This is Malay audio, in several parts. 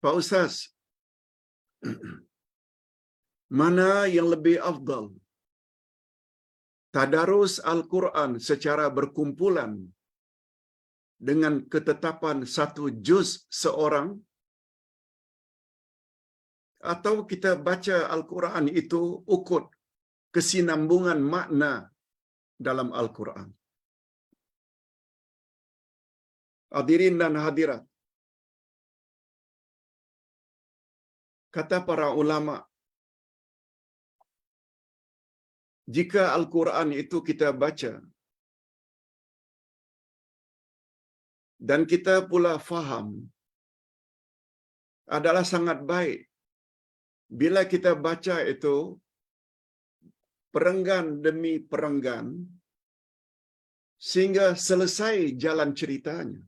Pak Ustaz, mana yang lebih afdal? Tadarus Al-Quran secara berkumpulan dengan ketetapan satu juz seorang, atau kita baca Al-Quran itu ukut kesinambungan makna dalam Al-Quran? Hadirin dan hadirat, kata para ulama, jika Al-Quran itu kita baca dan kita pula faham, adalah sangat baik bila kita baca itu perenggan demi perenggan sehingga selesai jalan ceritanya.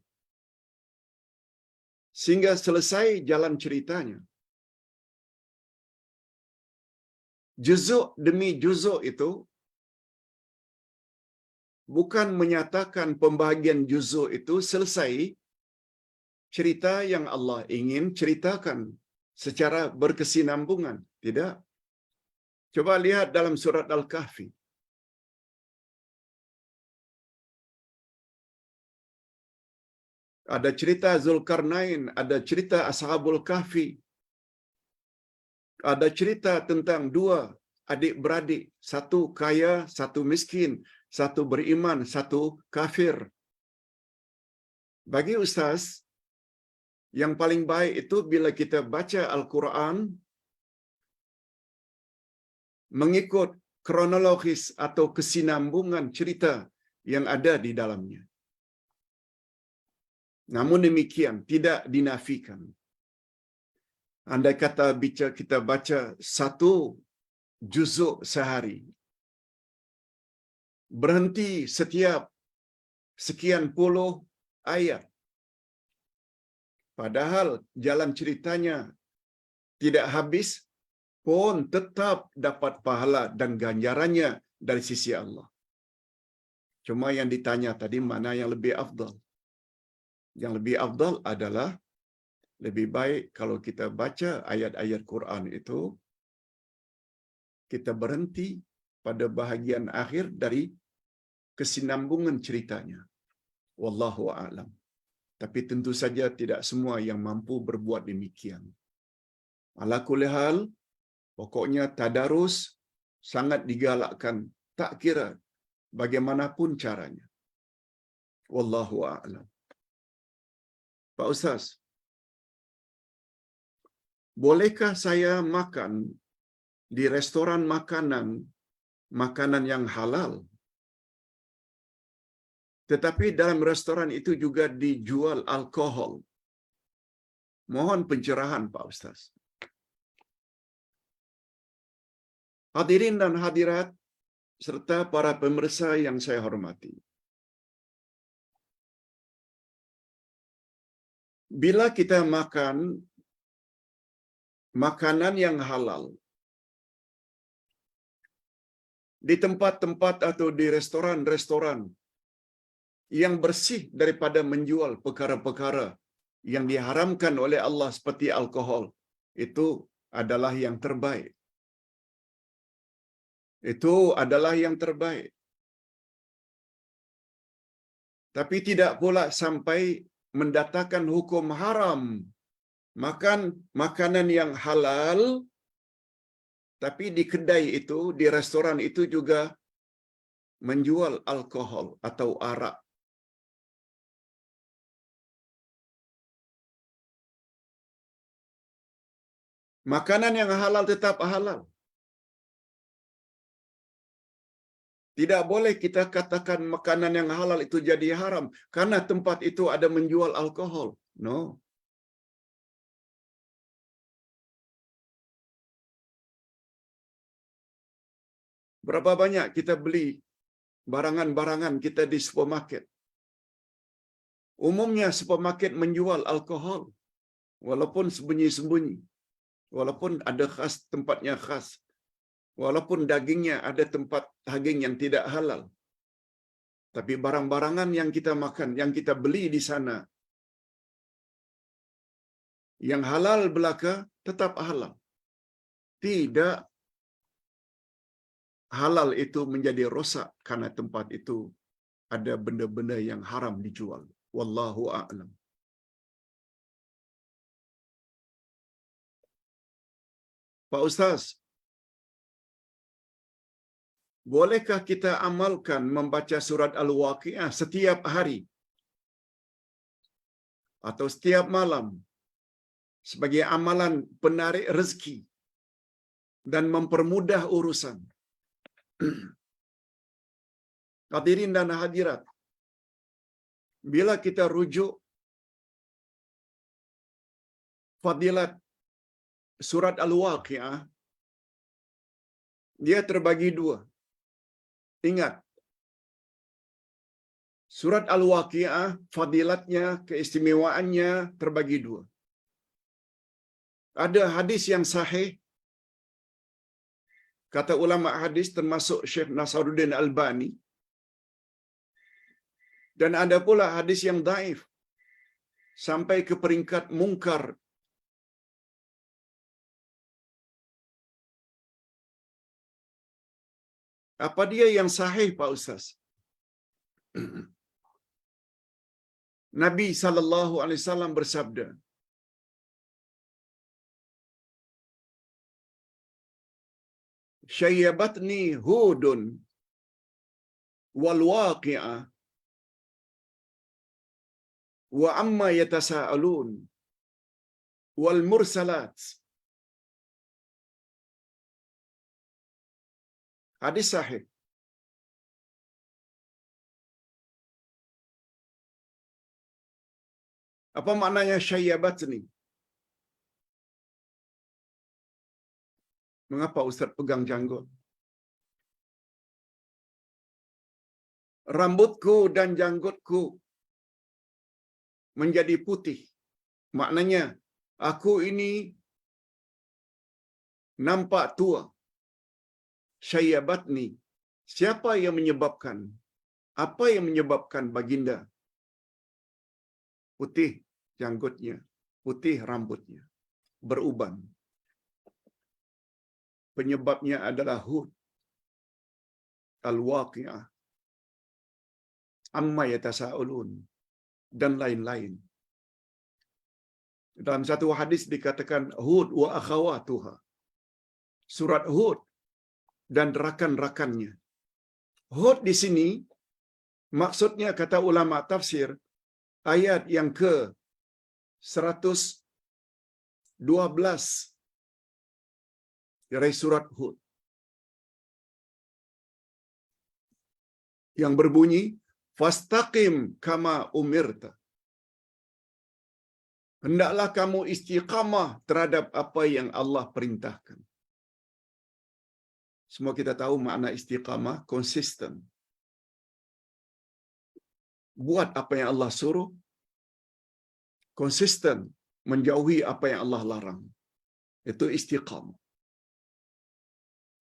Sehingga selesai jalan ceritanya. Juzuk demi juzuk itu bukan menyatakan pembahagian juzuk itu selesai cerita yang Allah ingin ceritakan secara berkesinambungan. Tidak. Coba lihat dalam surat Al-Kahfi. Ada cerita Zulkarnain, ada cerita Ashabul Kahfi. Ada cerita tentang dua adik-beradik, satu kaya, satu miskin, satu beriman, satu kafir. Bagi ustaz, yang paling baik itu bila kita baca Al-Quran mengikut kronologis atau kesinambungan cerita yang ada di dalamnya. Namun demikian, tidak dinafikan. Andai kata kita baca satu juzuk sehari, berhenti setiap sekian puluh ayat, padahal jalan ceritanya tidak habis, pun tetap dapat pahala dan ganjarannya dari sisi Allah. Cuma yang ditanya tadi, mana yang lebih afdal? Yang lebih afdal adalah lebih baik kalau kita baca ayat-ayat Quran itu, kita berhenti pada bahagian akhir dari kesinambungan ceritanya. Wallahu a'lam. Tapi tentu saja tidak semua yang mampu berbuat demikian. Ala kulli hal, pokoknya tadarus sangat digalakkan, tak kira bagaimanapun caranya. Wallahu a'lam. Pak Ustaz, bolehkah saya makan di restoran makanan yang halal, tetapi dalam restoran itu juga dijual alkohol? Mohon pencerahan Pak Ustaz. Hadirin dan hadirat serta para pemirsa yang saya hormati. Bila kita makan makanan yang halal di tempat-tempat atau di restoran-restoran yang bersih daripada menjual perkara-perkara yang diharamkan oleh Allah seperti alkohol, itu adalah yang terbaik. Itu adalah yang terbaik. Tapi tidak pula sampai mendatangkan hukum haram makan makanan yang halal, tapi di kedai itu, di restoran itu juga menjual alkohol atau arak. Makanan yang halal tetap halal. Tidak boleh kita katakan makanan yang halal itu jadi haram karena tempat itu ada menjual alkohol. No. Berapa banyak kita beli barangan-barangan kita di supermarket? Umumnya supermarket menjual alkohol, walaupun sembunyi-sembunyi, walaupun ada khas tempatnya khas, walaupun dagingnya ada tempat daging yang tidak halal. Tapi barang-barangan yang kita makan, yang kita beli di sana, Yang halal belaka tetap halal. Tidak halal itu menjadi rosak karena tempat itu ada benda-benda yang haram dijual. Wallahu a'lam. Pak Ustaz, bolehkah kita amalkan membaca surat Al-Waqiah setiap hari atau setiap malam sebagai amalan penarik rezeki dan mempermudah urusan? Hadirin dan hadirat, bila kita rujuk fadilat surat Al-Waqiah, dia terbagi dua. Ingat, surat Al-Waqiah, fadilatnya, keistimewaannya terbagi dua. Ada hadis yang sahih, kata ulama hadis termasuk Syekh Nasruddin Albani, dan ada pula hadis yang dhaif sampai ke peringkat mungkar. Apa dia yang sahih, Pak Ustaz? Nabi sallallahu alaihi wasallam bersabda, "Syayyabatni Hudun wal waqi'ah wa amma yatasaalun wal mursalat." Hadis sahih. Apa maknanya syayyabatni? Mengapa Ustaz pegang janggut? Rambutku dan janggutku menjadi putih. Maknanya, aku ini nampak tua. Syayyabatni. Siapa yang menyebabkan? Apa yang menyebabkan baginda putih janggutnya, putih rambutnya, beruban? Penyebabnya adalah Hud, Al-Waqi'ah, amma yatasaalun, dan lain-lain. Dalam satu hadis dikatakan Hud wa akhawatuha. Surat Hud dan rakan-rakannya. Hud di sini maksudnya, kata ulama tafsir, ayat yang ke 112 dari surat Hud yang berbunyi, "Fastaqim kama umirta." Hendaklah kamu istiqamah terhadap apa yang Allah perintahkan. Semua kita tahu makna istiqamah, konsisten. Buat apa yang Allah suruh, konsisten menjauhi apa yang Allah larang. Itu istiqamah.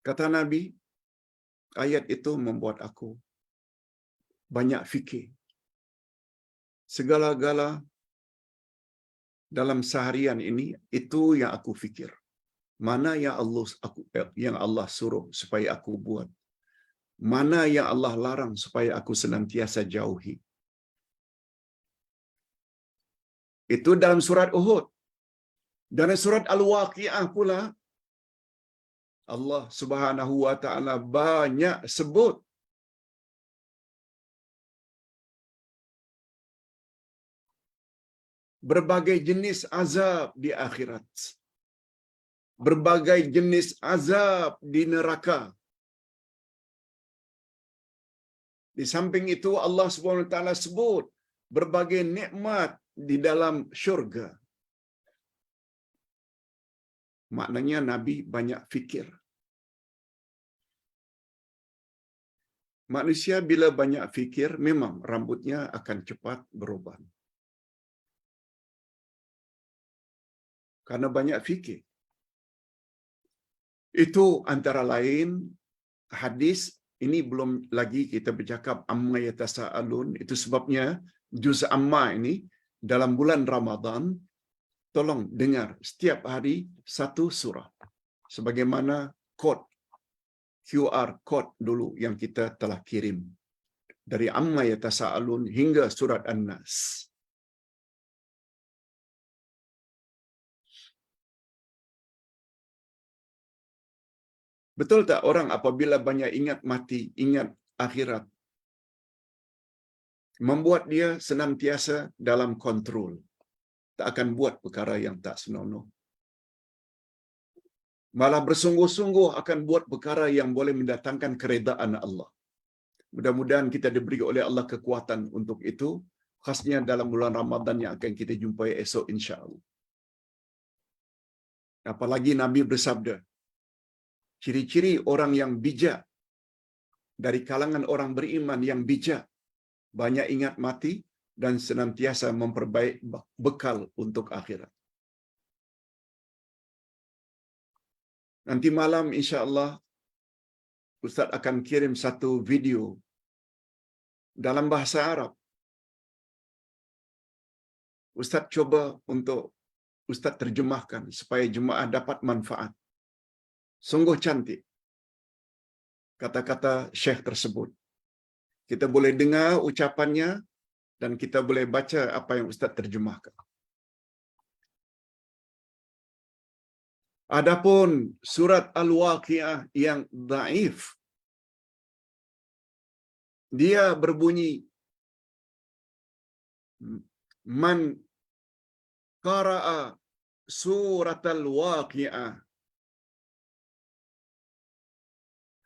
Kata Nabi, ayat itu membuat aku banyak fikir. Segala-gala dalam seharian ini, itu yang aku fikir. Mana yang Allah suruh supaya aku buat. Mana yang Allah larang supaya aku senantiasa jauhi. Itu dalam surat Uhud. Dan surat Al-Waqi'ah pula, Allah Subhanahu wa ta'ala banyak sebut berbagai jenis azab di akhirat. Berbagai jenis azab di neraka. Di samping itu Allah Subhanahu wa ta'ala sebut berbagai nikmat di dalam syurga. Maknanya Nabi banyak fikir. Manusia bila banyak fikir, memang rambutnya akan cepat berubah. Karena banyak fikir. Itu antara lain hadis, ini belum lagi kita bercakap amma yatasaalun. Itu sebabnya juz amma ini dalam bulan Ramadan tolong dengar setiap hari satu surah. Sebagaimana kod QR code dulu yang kita telah kirim. Dari Amma Yatasaalun hingga surat An-Nas. Betul tak orang apabila banyak ingat mati, ingat akhirat, membuat dia senantiasa dalam kontrol. Tak akan buat perkara yang tak senonoh. Malah bersungguh-sungguh akan buat perkara yang boleh mendatangkan keredaan Allah. Mudah-mudahan kita diberi oleh Allah kekuatan untuk itu, khasnya dalam bulan Ramadan yang akan kita jumpai esok insya-Allah. Apalagi Nabi bersabda, ciri-ciri orang yang bijak dari kalangan orang beriman yang bijak, banyak ingat mati dan senantiasa memperbaik bekal untuk akhirat. Nanti malam insya-Allah Ustaz akan kirim satu video dalam bahasa Arab. Ustaz coba untuk Ustaz terjemahkan supaya jemaah dapat manfaat. Sungguh cantik kata-kata Syekh tersebut. Kita boleh dengar ucapannya dan kita boleh baca apa yang Ustaz terjemahkan. Adapun surat Al-Waqiah yang dhaif, dia berbunyi man qara'a surat Al-Waqiah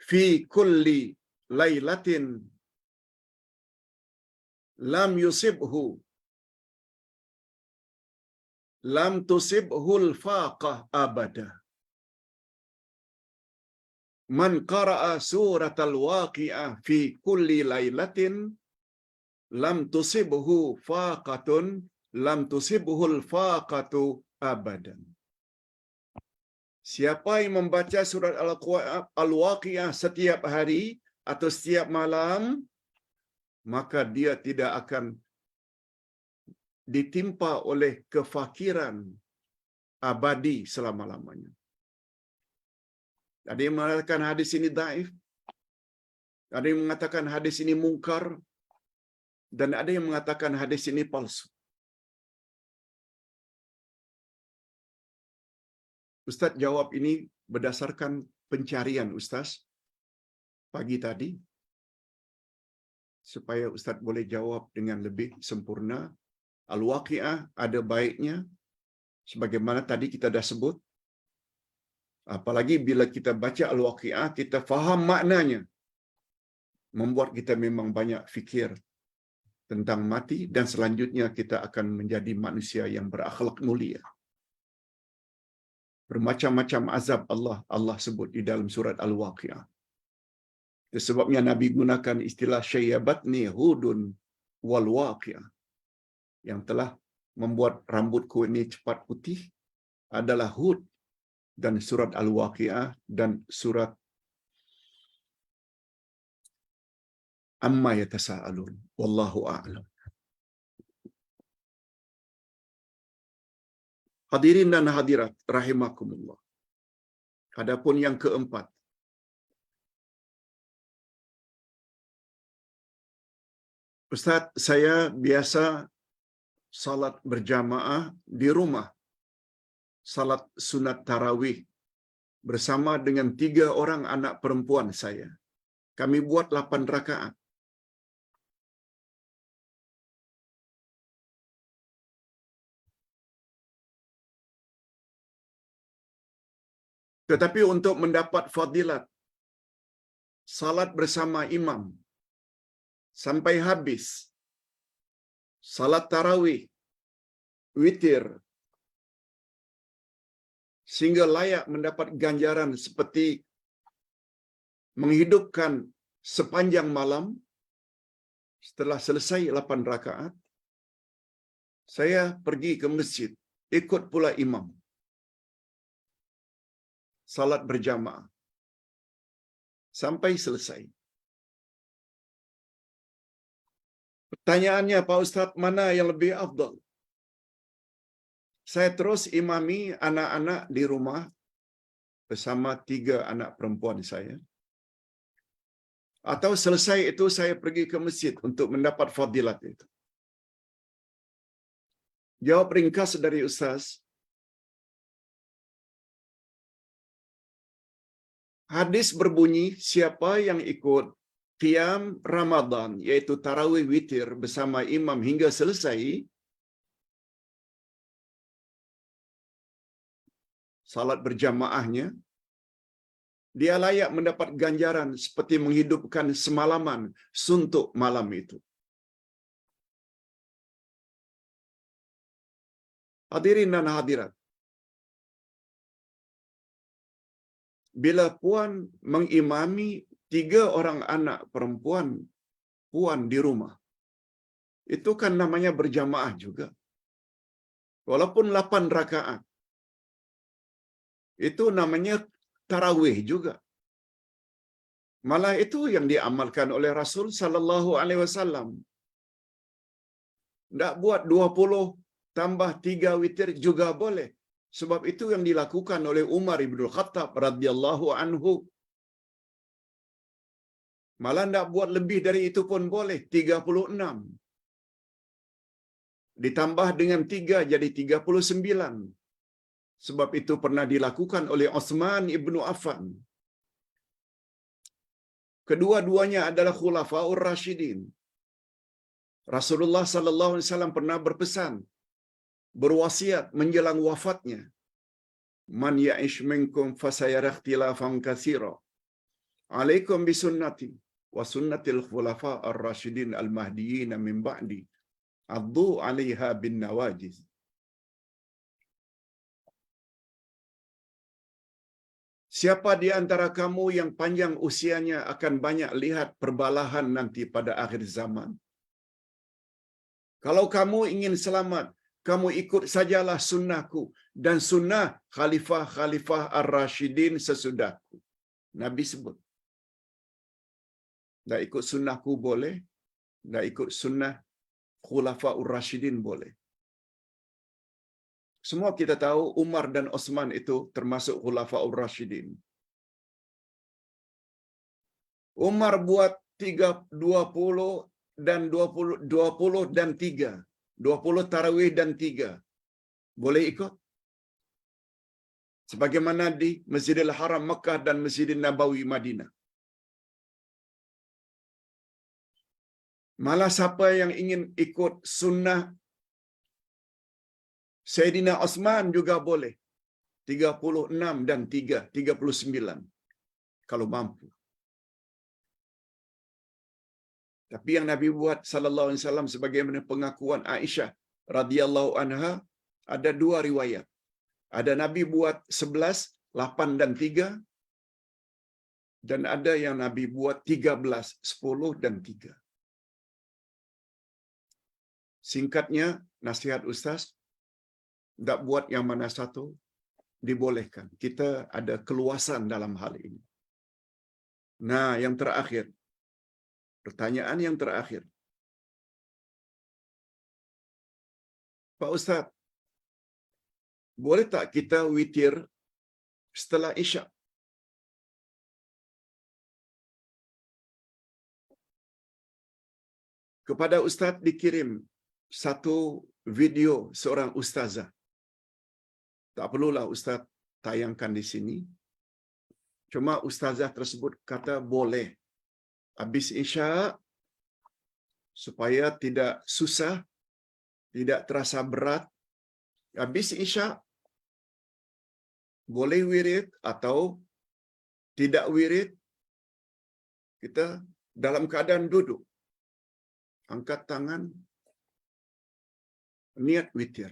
fi kulli lailatin lam yusibhu lam tusibhul faqah abada. Man qara'a surat Al-Waqiah fi kulli lailatin lam tusibhu faqatun lam tusibhul faqatu abadan. Siapa yang membaca surat Al-Waqiah setiap hari atau setiap malam, maka dia tidak akan ditimpa oleh kefakiran abadi selama-lamanya. Ada yang mengatakan hadis ini dhaif, ada yang mengatakan hadis ini mungkar, dan ada yang mengatakan hadis ini palsu. Ustaz jawab ini berdasarkan pencarian Ustaz pagi tadi, supaya Ustaz boleh jawab dengan lebih sempurna. Al-Waqiah ada baiknya, sebagaimana tadi kita dah sebut. Apalagi bila kita baca Al-Waqiah, kita faham maknanya, membuat kita memang banyak fikir tentang mati, dan selanjutnya kita akan menjadi manusia yang berakhlak mulia. Bermacam-macam azab Allah sebut di dalam surat Al-Waqiah. Sebabnya Nabi gunakan istilah syayyabatni hudun wal waqiah, yang telah membuat rambutku ini cepat putih adalah Hud dan surat Al-Waqiah dan surat Amma Yatasaalun. Wallahu a'lam. Hadirin dan hadirat rahimakumullah. Adapun yang keempat, Ustaz, saya biasa salat berjamaah di rumah, salat sunat tarawih bersama dengan 3 orang anak perempuan saya. Kami buat 8 rakaat. Tetapi untuk mendapat fadilat salat bersama imam sampai habis, salat tarawih, witir, sehingga layak mendapat ganjaran seperti menghidupkan sepanjang malam, setelah selesai 8 rakaat, saya pergi ke masjid, ikut pula imam, salat berjamaah, sampai selesai. Pertanyaannya, Pak Ustaz, mana yang lebih afdal? Saya terus imami anak-anak di rumah bersama 3 anak perempuan saya. Atau selesai itu saya pergi ke masjid untuk mendapat fadilat itu. Jawab ringkas dari Ustaz, hadis berbunyi siapa yang ikut qiyam Ramadan, yaitu tarawih witir bersama imam hingga selesai, salat berjamaahnya, dia layak mendapat ganjaran seperti menghidupkan semalaman suntuk malam itu. Hadirin dan hadirat, bila puan mengimami 3 orang anak perempuan puan di rumah, itu kan namanya berjamaah juga. Walaupun 8 rakaat, itu namanya tarawih juga. Malah itu yang diamalkan oleh Rasul sallallahu alaihi wasallam. Ndak buat 20 tambah 3 witir juga boleh. Sebab itu yang dilakukan oleh Umar bin Khattab radhiyallahu anhu. Malah ndak buat lebih dari itu pun boleh, 36. Ditambah dengan 3 jadi 39. Sebab itu pernah dilakukan oleh Utsman ibnu Affan. Kedua-duanya adalah khulafaur rasyidin. Rasulullah sallallahu alaihi wasallam pernah berpesan, berwasiat menjelang wafatnya, man ya'ish minkum fasayara ikhtilafan katsira. Alaikum bisunnati wa sunnatil khulafa ar-rasyidin al-mahdiyyin min ba'di. Addu 'alaiha bin nawajiz. Siapa di antara kamu yang panjang usianya akan banyak lihat perbalahan nanti pada akhir zaman. Kalau kamu ingin selamat, kamu ikut sajalah sunnahku dan sunnah khalifah-khalifah ar-rasyidin sesudahku. Nabi sebut. Dah ikut sunnahku boleh, dah ikut sunnah khulafaur rasyidin boleh. Semua kita tahu Umar dan Utsman itu termasuk khulafaur rasyidin. Umar buat 20 dan 20 dan 3. 20 tarawih dan 3. Boleh ikut? Sebagaimana di Masjidil Haram Mekah dan Masjidil Nabawi Madinah. Malah siapa yang ingin ikut sunnah Sayyidina Utsman juga boleh. 36 dan 3, 39. Kalau mampu. Tapi yang Nabi buat sallallahu alaihi wasallam sebagaimana pengakuan Aisyah radhiyallahu anha, ada 2 riwayat. Ada Nabi buat 11, 8 dan 3, dan ada yang Nabi buat 13, 10 dan 3. Singkatnya, nasihat Ustaz, tak buat yang mana satu, dibolehkan. Kita ada keluasan dalam hal ini. Nah, yang terakhir, pertanyaan yang terakhir. Pak Ustaz, boleh tak kita witir setelah Isya? Kepada Ustaz dikirim satu video seorang ustazah. Tak perlulah Ustaz tayangkan di sini. Cuma ustazah tersebut kata boleh. Habis Isya, supaya tidak susah, tidak terasa berat. Habis Isya, boleh wirid atau tidak wirid, kita dalam keadaan duduk. Angkat tangan, niat witir.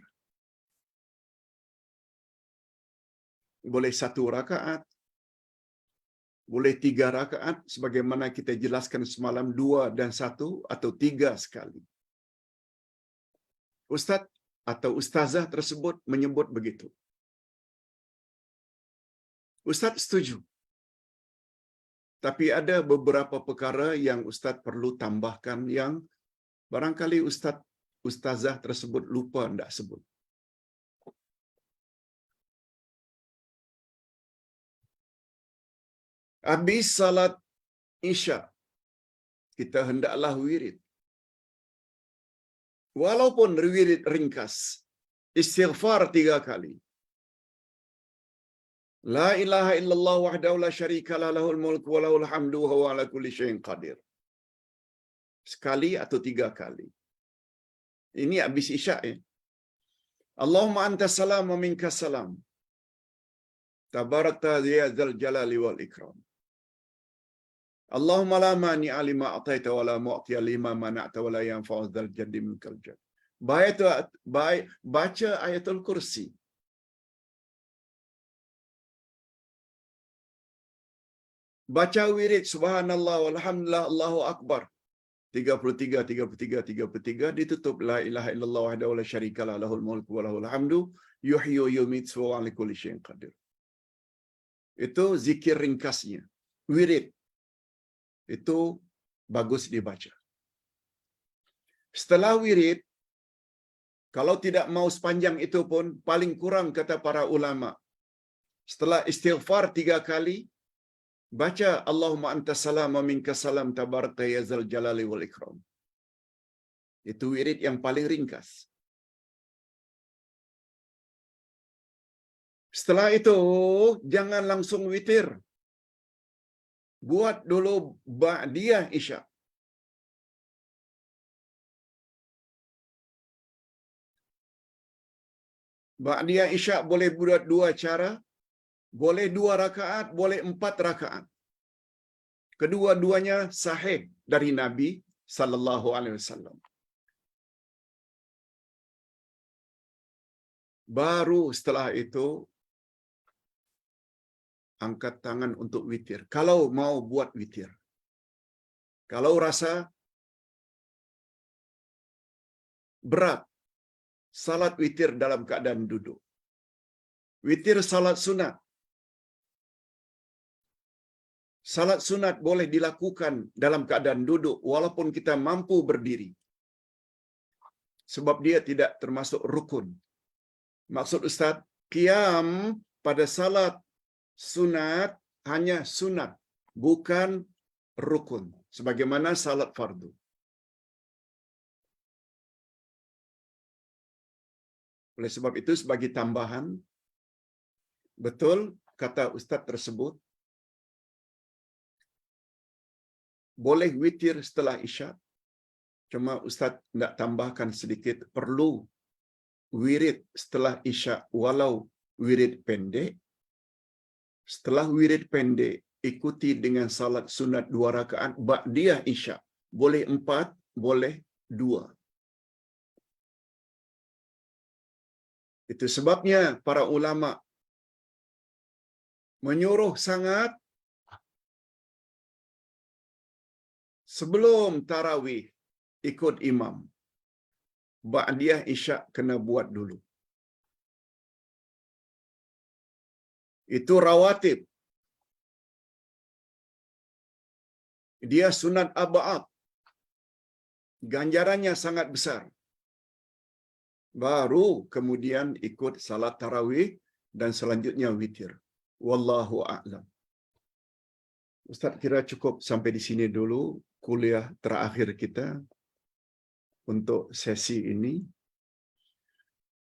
Boleh 1 rakaat, boleh 3 rakaat, sebagaimana kita jelaskan semalam 2 dan 1 atau 3 sekali. Ustaz atau ustazah tersebut menyebut begitu. Ustaz setuju. Tapi ada beberapa perkara yang Ustaz perlu tambahkan yang barangkali ustazah tersebut lupa tidak sebut. Habis salat Isya, kita hendaklah wirid. Walaupun wirid ringkas, istighfar 3 kali. La ilaha illallah wahdahu la syarika lah, lahul mulku wa lahul hamdu wa huwa ala kulli syai'in qadir. Sekali atau 3 kali. Ini habis Isya ya. Allahumma anta salam wa minka salam. Tabarakta ya dzal jalali wal ikram. Allahumma la mani'a lima ataita wa la mu'tiya lima mana'ta wa la yanfa'u dzal jaddi minkal jadd. Baca ayatul kursi. Baca wirid subhanallah walhamdulillah Allahu akbar. 33 ditutup la ilaha illallah wahdahu la syarikalah lahul mulku wa lahul hamdu yuhyi wa yumiitu wa huwa ala kulli syai'in qadir. Itu zikir ringkasnya. Wirid itu bagus dibaca. Setelah wirid, kalau tidak mau sepanjang itu pun, paling kurang kata para ulama, setelah istighfar 3 kali, baca Allahumma anta salam wa minka salam tabarakta ya dzal jalali wal ikram. Itu wirid yang paling ringkas. Setelah itu, jangan langsung witir. Buat dulu ba'diyah Isya. Ba'diyah Isya boleh buat 2 cara. Boleh 2 rakaat, boleh 4 rakaat. Kedua-duanya sahih dari Nabi sallallahu alaihi wasallam. Baru setelah itu angkat tangan untuk witir. Kalau mau buat witir. Kalau rasa berat salat witir dalam keadaan duduk. Witir salat sunat. Salat sunat boleh dilakukan dalam keadaan duduk walaupun kita mampu berdiri. Sebab dia tidak termasuk rukun. Maksud Ustaz, qiyam pada salat sunat hanya sunat, bukan rukun. Sebagaimana salat fardu. Oleh sebab itu, sebagai tambahan, betul kata Ustaz tersebut, boleh witir setelah Isya. Cuma Ustaz nak tambahkan sedikit, perlu wirid setelah Isya walau wirid pendek. Setelah wirid pendek, ikuti dengan salat sunat 2 rakaat ba'diyah Isya. Boleh 4, boleh 2. Itu sebabnya para ulama menyuruh sangat sebelum tarawih ikut imam. Ba'diyah Isya kena buat dulu. Itu rawatib. Dia sunat ab'ad. Ganjarannya sangat besar. Baru kemudian ikut salat tarawih dan selanjutnya witir. Wallahu a'lam. Ustaz kira cukup sampai di sini dulu kuliah terakhir kita untuk sesi ini.